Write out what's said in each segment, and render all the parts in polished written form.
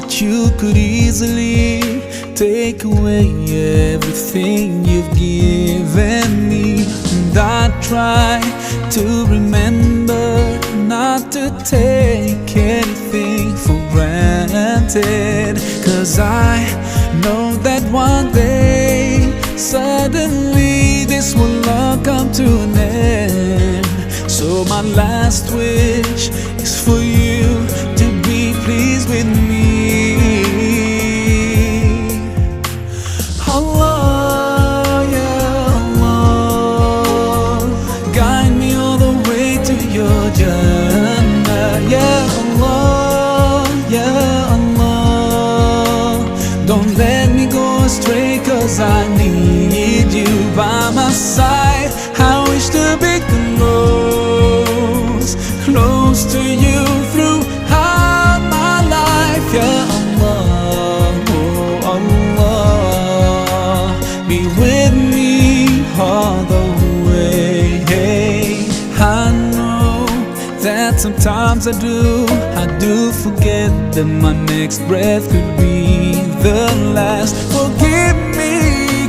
that you could easily take away everything you've given me. And I try to remember not to take anything for granted, 'cause I know that one day suddenly this will all come to an end. So my last wish is for you to be pleased with me. Allah, yeah Allah, guide me all the way to your Jannah. Yeah Allah, yeah Allah, don't let me go astray, 'cause I need you by my side. I wish to be close to you throughout my life. Yeah Allah, oh Allah, be with me all the way. I know that sometimes I do forget that my next breath could be the last. Forgive me,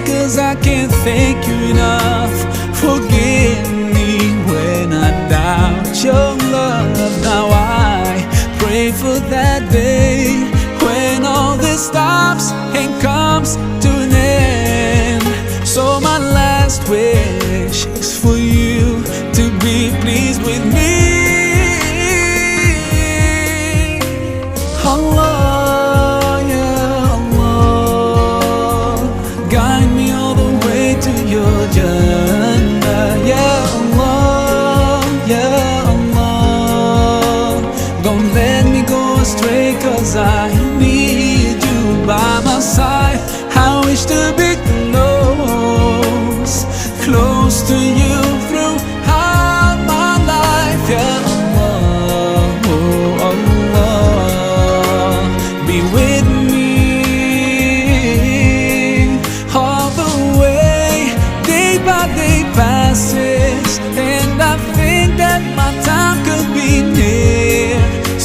'cause I can't thank you enough. Forgive me when I doubt your love. Now I pray for that day when all this stops and comes to an end. So my last wish is for you to be pleased with me. Allah, yeah Allah, guide me all the way to your Jannah. Yeah Allah, yeah Allah, don't let me go astray, 'cause I need you by my side. I wish to be close to you throughout my life. Yeah Allah, oh Allah, be with me all the way. Day by day passes, and I think that my time could be near.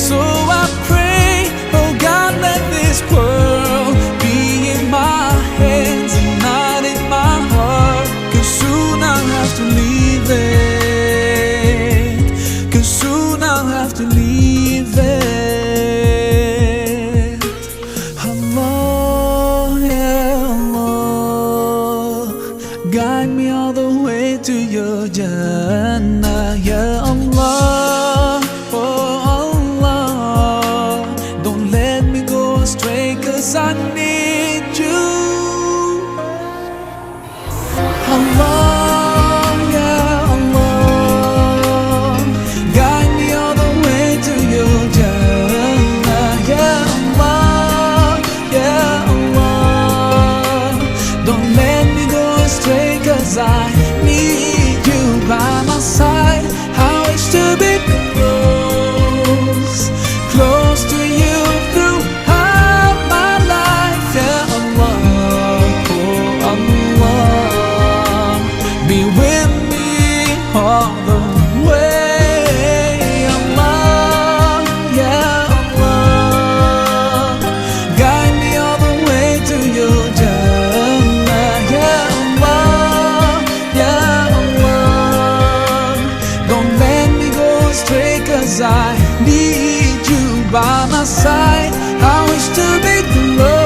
So I pray, oh God, let this world be in my hands and not in my heart, 'cause soon I'll have to leave it, 'cause soon I'll have to leave it. Allah, yeah Allah, guide me all the way to your Jannah. Yeah Allah, oh Allah, don't let me go astray, 'cause I need you. Allah, yeah Allah, guide me all the way to your Jannah. Yeah Allah, yeah Allah, don't let me go astray, 'cause I need you by my side. I wish to be close to you throughout my life. Yeah Allah, oh Allah, be with me all the way. Allah, yeah Allah, guide me all the way to your Jannah. Yeah Allah, yeah Allah, don't let me go astray, 'cause I need you by my side. I wish to be close